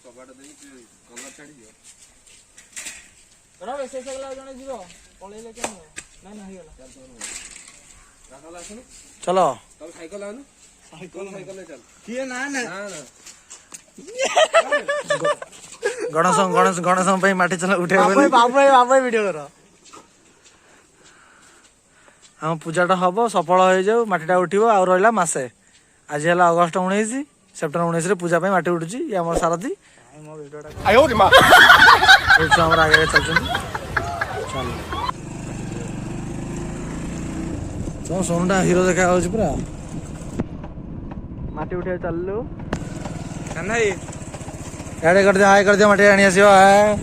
कबाड़ देई कलर छाड़ी दियो रा बेसे सगला जने जीवो पळेले के नहीं नहीं होला राखला आसनु चलो तब साइकिल आनु साइकिल ले चल किए ना ना ना गणेश भाई माटी चला उठे बाबा वीडियो करो हम पूजाटा हम सफल हो जाऊ माटीटा उठिबो आ रहिला मासे आज है अगस्ट 19 सेप्टेम्बर 19 रे पूजा माटी उठुची ये हमर सारथी आयो रे मां हमर आगे चलछन चलो तो सोनटा हीरो देखा होछ पूरा माटी उठे चललु नहीं याडे कर दे हाय कर दे माटी आनी आसीबो हाय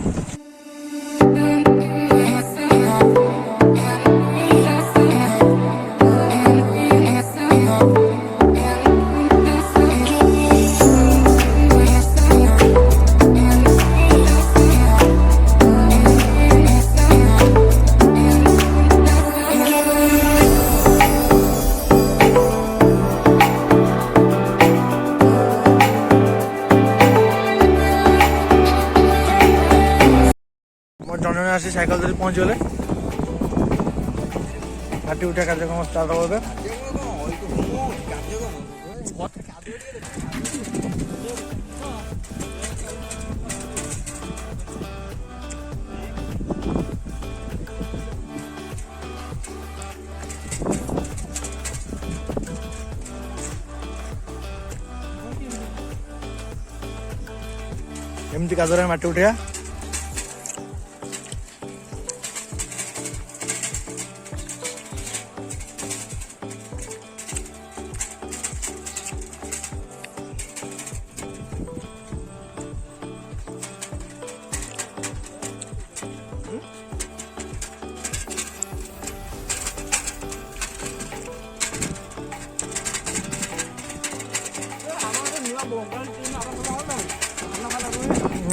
जन आसी साइकिल धरी पहुँच गले माटी उठा कार्यक्रम स्टार्ट हो एमती कादर माटी उठा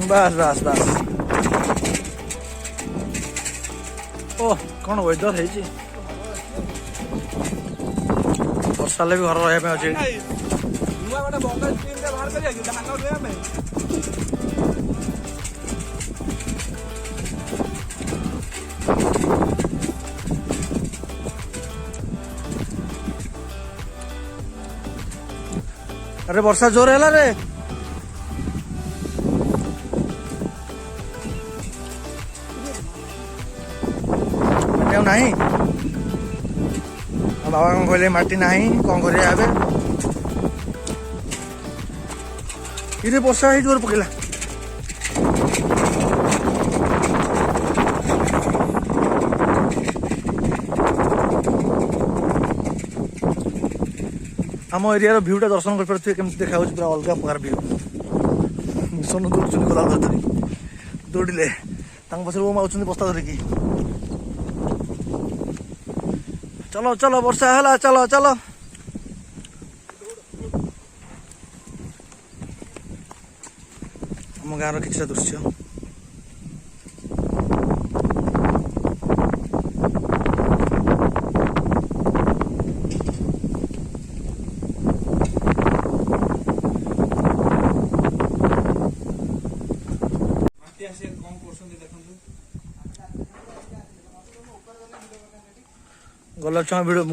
बस बस बस ओ कौन वेदर है वर्षा भी घर रहा अच्छे अरे वर्षा जोर है रे नहीं बाबा कौन कहले माटी नहीं कौन कर वर्षा है जोर पकेला आम एरिया भ्यूटा दर्शन कर पारे केमती देखा पूरा अलग प्रकार भ्यू सोनू दौड़ गला धरी दौड़े पछे वो माउछन बस्ता धरिकी चलो चलो वर्षा है चलो चलो आम गाँव किसी दृश्य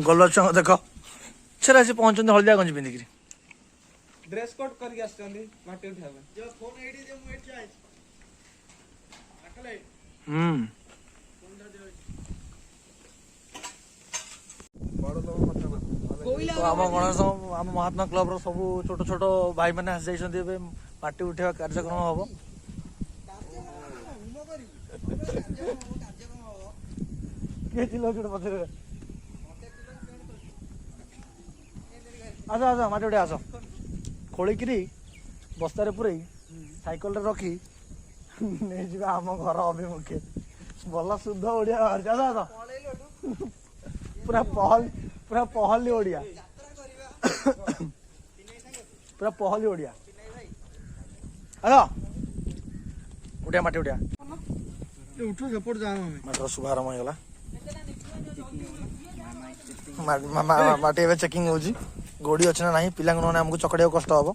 गलचंग देख छे आसी पहुंचते हलदिया गंजी पिंधिक ड्रेस कोड करके आछन माटी उठाबे जो फोन एडी जे मु एडी आइछ अकले बड़ लोग कथा कोइला आम गणेश आम महात्मा क्लब रो सब छोट छोट भाई माने आसी जाइछन्ती एबे माटी उठेवा कार्यक्रम हबो के चिलो छोट पछरे आस आस माटी उठे आस खोलिकी बस्तार पूरे साइकल रखी नहीं जी आम घर अभिमुखे भल शुद्ध ओडिया पूरा पहली ओडिया पूरा पहली ओडिया हेलो उठिया माटी उठिया उठो सपोर्ट जा माटर शुभारंभ होगा माटी ए चेकिंग हो गोड़ी अच्छे ना पिला आमको चकड़िया कष्ट हम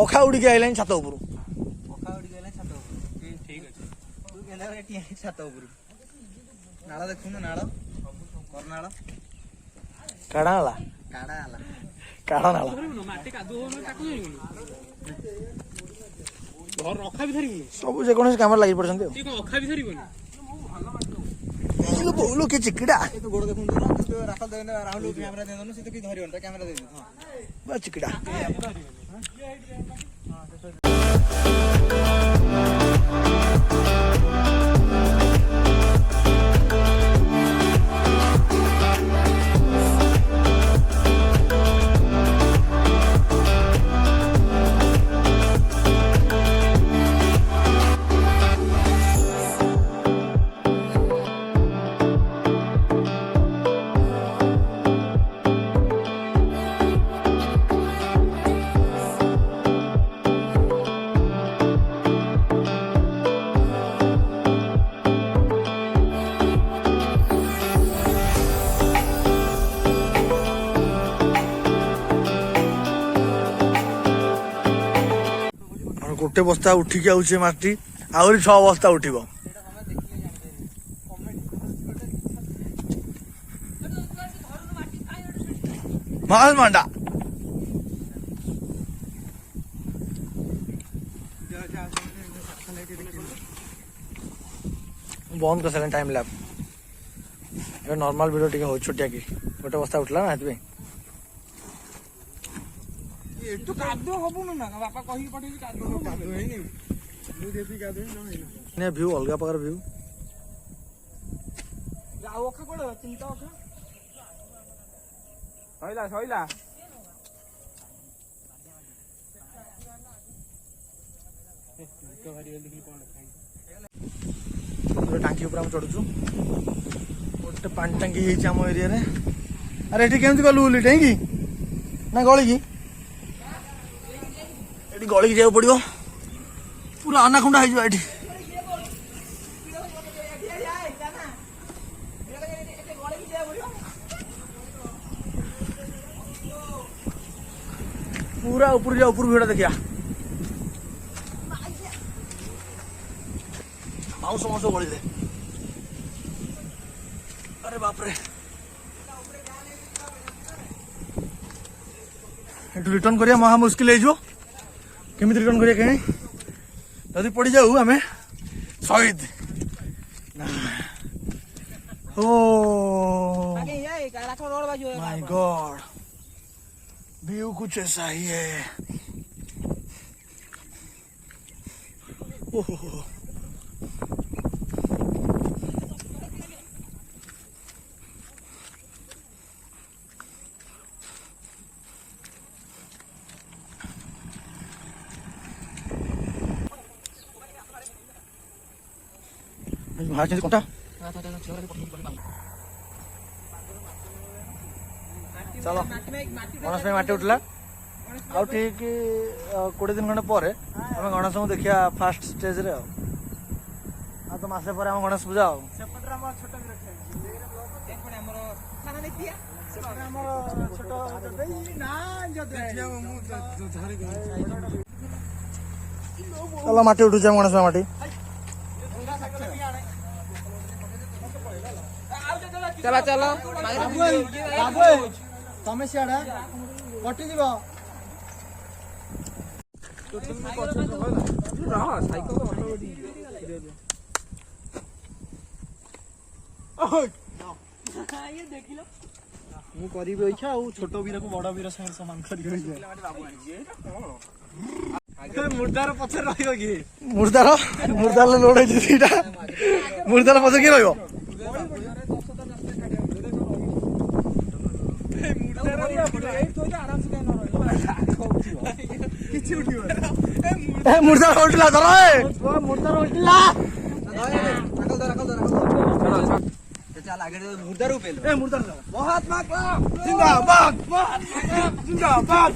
अखा उड़ी आइलानी छात उपरू ଛାତ ଉପରୁ ନାଳ ଦେଖୁନ ନାଳ କରନାଳ କାଢା ହେଲା କାଡା ହେଲା କାଢା ନାଳ ମାଟି କାଦୁଅ ହଉନି ତାକୁ ଧରିବୁନି ଘର ରଖା ବି ଧରିବୁନି ସବୁ ଯେକୌଣସି କାମରେ ଲାଗି ପଡିଛନ୍ତି ଆଉ ତୁ କଣ ଅଖା ବି ଧରିବୁନି ବୋଉଲୋ କି ଚିକିଡ଼ା ତୁ ଗୋଡ ଦେଖୁନ ତୁ ରାସ୍ତା ଦେନ ରାହୁଲ କ୍ୟାମେରା ଦେନ ସେ ତ କି ଧରିବନି ତା କ୍ୟାମେରା ଦେନ ବା ଚିକିଡ଼ା ଗୋଟେ ବସ୍ତା ଉଠିକି ଆଉଛି ମାଟି ଆହୁରି 6 ବସ୍ତା ଉଠିବ ମାଲ ମାଣ୍ଡା बंद कर सारे टाइम लैब ये नॉर्मल वीडियो टिके हो छोटिया की गोटे बस्ता उठला ना हेतबे तू कादो हबुनु ना बापा कहि पठे कादो हेनी मु देबी कादो न हेनी ने व्यू अलगा प्रकार व्यू गाओ ओखा कोड चिंता ओखा सइला तो हरी देखि कोन टांकी ऊपर हम चढ़ुचु गोटे पानी टांकी है आम एरिया रे अरे ये केमती गलु बोली टांकी ना गली की ये गली की जाओ पड़ो पूरा आनाखुंडा हो ये पूरा ऊपर जा ऊपर भिड़ देखिया माउस माउस गली दे अरे बाप रे रिटर्न करिया महा मुश्किल है जो केमी रिटर्न करिया कहीं जदि पड़ जाऊ आम शहीद ओ माय गॉड व्यू कुछ ऐसा ही है ओहो भाई कोटा चलो गणेश भाई माटी उठला आ ठीक 20 दिन खंडे पर आम गणेश को देखिया फास्ट स्टेज रे आ तो मासे पर गणेश पूजा चलो माटी उठू गणेश भाई माटी चला चलो तमें सियाड़ा कटि जीव मु करी इच्छा छोट वीर को बड़ वीर संगे समान मुर्दार पछे रहियो कि मुर्दार लोड है सीटा मुर्दार पछे कि रहियो मुर्दा उठला धर मुर्दा उठला चल आगे मुर्दा रूपेल ए मुर्दा महात्मा का जिंदाबाद जिंदाबाद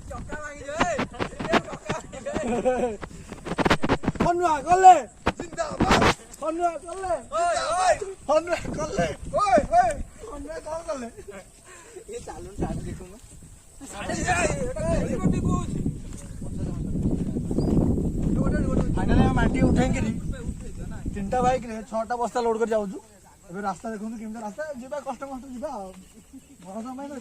चक्का मांगी जो हनुआ गले जिंदाबाद हनुआ गले ओए ओए हनुआ गले ओए ओए हनुआ कौन गले ये चालू साड़ी देखूंगा साड़ी जाए एटा कोटी कुछ फाइनाली हम माटी उठेंगे 3टा बाइक रे 6टा बस्ता लोड कर जाऊँ ए रास्ता देखो केमती रास्ता जा कष्ट कष्ट जा भरोसा समय तो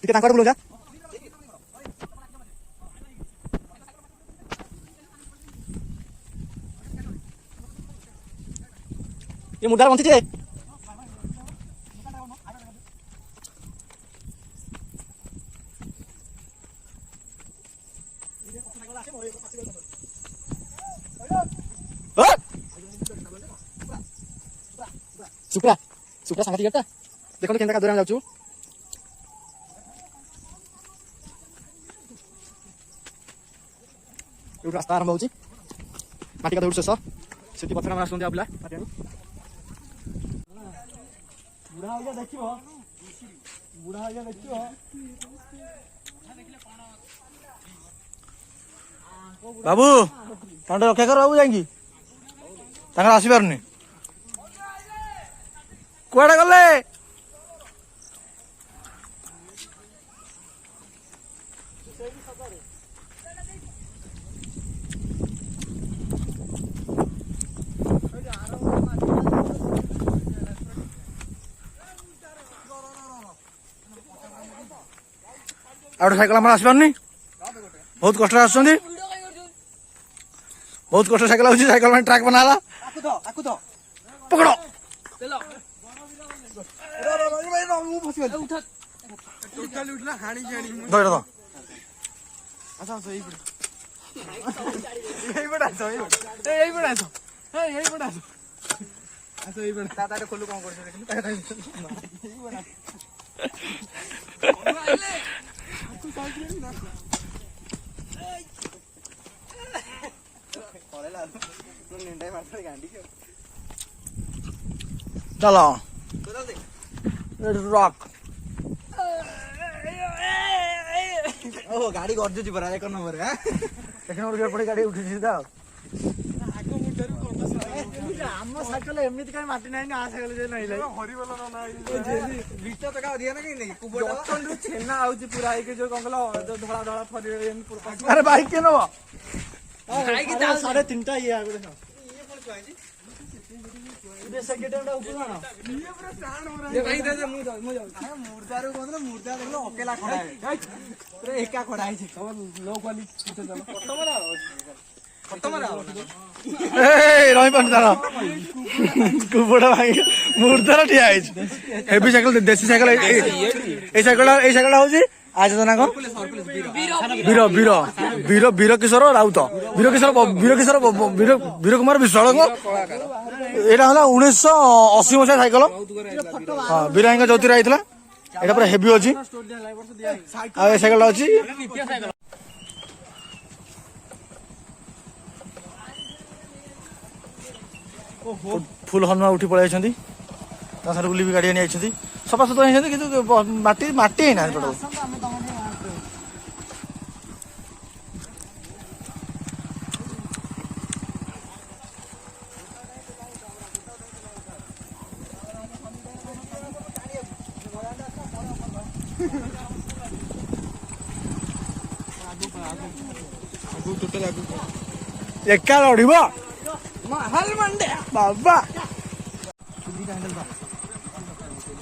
ये कर बुलो जा ये मुद्दा बंची छे सुप्रा सुप्रा सांगती करता देखो केनता का दूर हम जाउछु यो रास्ता आरंभ होची माटी का दौड़ से सेती पथरा मार सुन आपला पाटियानु बुढ़ा हो गया देखियो बुढ़ा हो गया देखियो बाबू कांड रक्षा कर बाबू जाएंगी तांगर आसी पारनी कुआडे गले आउट साइकिल आम आसी पारनी बहुत कष्ट आसुंदी बहुत कष्ट साइकिल आउची साइकिल में ट्रैक बनाला पकड़ो धर दो अच्छा अच्छा यही पड़े यही पड़े अच्छा यही पड़े ताता खोलू कौन कर चलो रॉक ओ गाड़ी गर्जु जी परा एक नंबर है एक नंबर पड़े गाड़ी उठी सीधा हम साइकिल एमती कहीं माटी नहीं आ साइकिल जे नहीं ले हरिबल ना बीच तो का दिया ना कि नहीं कुबड़ बटन छेना आउची पूरा एक जो कंगला जो धड़ा धड़ा फरी अरे बाइक के नो बाइक 3.5 ये आगो देखो ये कोन कहजी ये सेकंड टाइम ऊपर ना ये पूरा प्राण हो रहा है ये भाई दे मु जाऊ मुर्दा रे कोन मुर्दा देखलो अकेला खड़ा है पूरा एका खड़ा है सब लो क्वालिटी चलो खत्म ए रही पन दादा कुबड़ा भाई मुर्दा ठिया है हेवी साइकिल देसी साइकिल ए साइकिल होजी आज तो ना को वीर वीर वीर वीर किशोर राउत वीर कुमार विश्वाल को एटा हला 1980 मसिया साइकिल हां वीरांग ज्योतिरा आइतला एटा पूरा हेवी होची आ साइकिल होची फुल हनुमा उठी पड़े सर बुली भी गाड़ी आई सफा सुतरा होती कि माटी माटी ना पड़ो एका लड़ब बाबा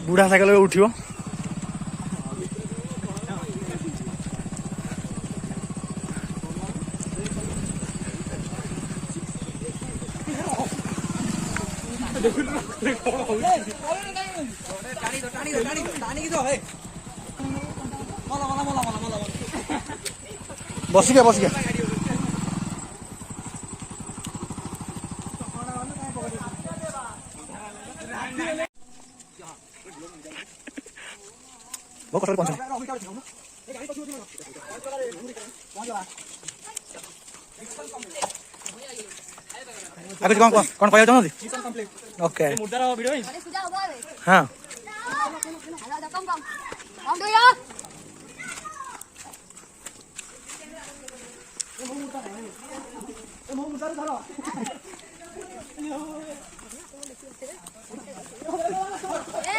बुढ़ा साइकिल उठियो बसिके बसिके बहुत कष्ट पहुंचे आगे कौन कौन कौन पाया जानो ओके मुर्दार वीडियो हां ए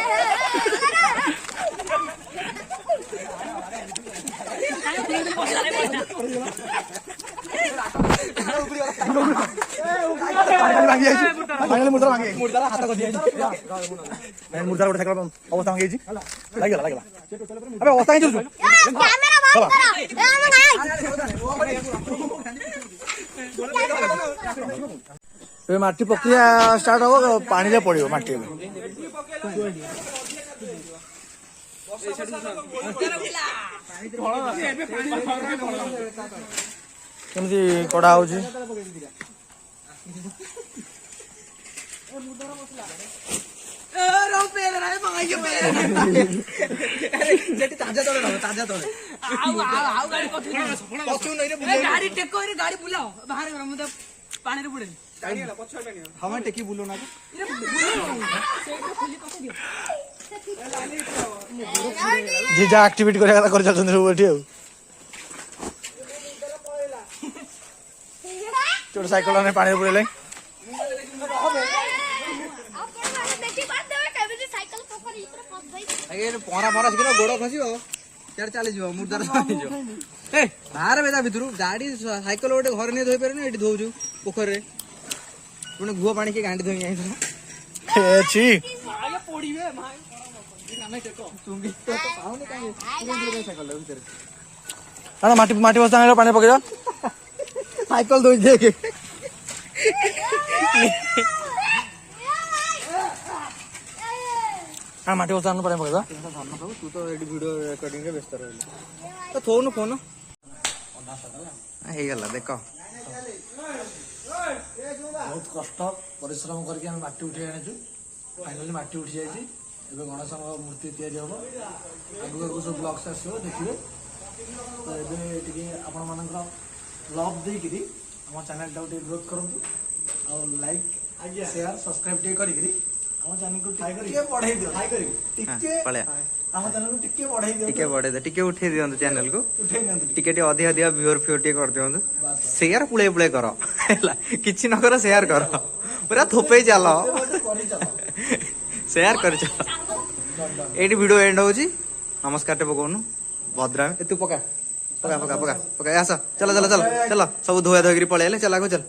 ମୁର୍ଦାର ହାତ କଟି ଯାଇଛି ମୁର୍ଦାର ଗୋଟେ ସାଇକେଲ ଅବସ୍ଥା ଭାଙ୍ଗି ଯାଇଛି ଲାଗିଗଲା ଲାଗିଗଲା ଆବେ ଅବସ୍ଥା ହେଇଛୁ ଏବେ ମାଟି ପ୍ରକ୍ରିୟା ଷ୍ଟାର୍ଟ ହବ ପାଣିରେ ପଡିବ ମାଟି ଏବେ କେମିତି କଢା ହଉଛି ତାଜା ତଳେ ତାଜା ତଳେ ଗାଡି ଟେକ ଗାଡି ବୁଲାଅ ବାହାରେ ମୁଁ ତ ପାଣିରେ ବୁଡେ ହଁ ଟେକି ବୁଲ ନା ଯେ ଯାହା ଆକ୍ଟିଭିଟି କରିବା କଥା କରି ଚାଲୁଛନ୍ତି ସବୁ ଏଠି ଆଉ ଗୋଟେ ସାଇକେଲ ପାଣିରେ ବୁଲେଇଲେ ପହଁରା ପହଁରା ଶିଖିଲ ଗୋଡ ଖସିବ ସିଆଡେ ଚାଲିଯିବ ମୁର୍ଦାର ହେଇଯିବ ବାହାର ବେଦା ଭିତରୁ ଗାଡି ସାଇକେଲ ଗୋଟେ ଘରେ ନେଇ ଧୋଇ ପାରୁନି ଏଠି ଧୋଉଛୁ ପୋଖରୀରେ ପୁଣି ଘୁଅ ପାଣି କିଏ ଗାଣ୍ଡି ଧୋଇ ଯାଇଥିଲ ଅଛି ମାଟି ମାଟି ବସ୍ତା ଆଣିଲ ପାଣି ପକେଇବ ସାଇକେଲ ଧୋଇ ଦେଖେ ମାଟି ବସ୍ତା ଆଣିଲ ପାଣି ପକେଇବା ତୁ ତ ଏଠି ଭିଡିଓ ରେକର୍ଡିଂ ରେ ବ୍ୟସ୍ତ ରହିଲୁ ତ ଥୋଉନୁ ଫୋନ ହେଇଗଲା ଦେଖ ବହୁତ କଷ୍ଟ ପରିଶ୍ରମ କରିକି ଆମେ ମାଟି ଉଠେଇ ଆଣିଛୁ ଫାଇନାଲି ମାଟି ଉଠି ଯାଇଛି ଏବେ ଗଣେଶଙ୍କ ମୂର୍ତ୍ତି ତିଆରି ହବ ଆଗକୁ ଆଗକୁ ସବୁ ବ୍ଲଗ୍ସ ଆସିବ ଦେଖିବେ ତ ଏବେ ଟିକେ ଆପଣମାନଙ୍କର ଲଭ୍ ଦେଇକିରି ଆମ ଚ୍ୟାନେଲଟାକୁ ଟିକେ ଗ୍ରୋଥ୍ କରନ୍ତୁ ଆଉ ଲାଇକ୍ ସେୟାର ସବସ୍କ୍ରାଇବ୍ ଟିକେ କରିକିରି ଆମ ଚ୍ୟାନେଲକୁ ଟିକେ ବଢେଇ ଦିଅ ଟିକେ ଆମ ଚ୍ୟାନେଲକୁ ଟିକେ ବଢେଇ ଦିଅ ଟିକେ ବଢେଇ ଦେ ଟିକେ ଉଠେଇ ଦିଅନ୍ତୁ ଚ୍ୟାନେଲ କୁ ଉଠେଇ ନିଅନ୍ତୁ ଟିକେ ଟିକେ ଅଧିକ ଅଧିକ ଭିଓର ଫିଓର ଟିକେ କରିଦିଅନ୍ତୁ ସେୟାର ପୁଳେ ପୁଳେ କର ହେଲା କିଛି ନ କର ସେୟାର କର ପୁରା ଥୋପେଇ ଚାଲ ସେୟାର କରି ଚାଲ ଏଇଠି ଭିଡିଓ ଏଣ୍ଡ ହଉଛି ନମସ୍କାର ଟେ ପକଉନୁ ଭଦ୍ରାମୀ ତୁ ପକା ପକା ପକା ପକା ପକା ଆସ ଚାଲ ଚାଲ ଚାଲ ଚାଲ ସବୁ ଧୋଆ ଧୋଇକିରି ପଳେଇଲେ ଚାଲ ଆଗ ଚାଲ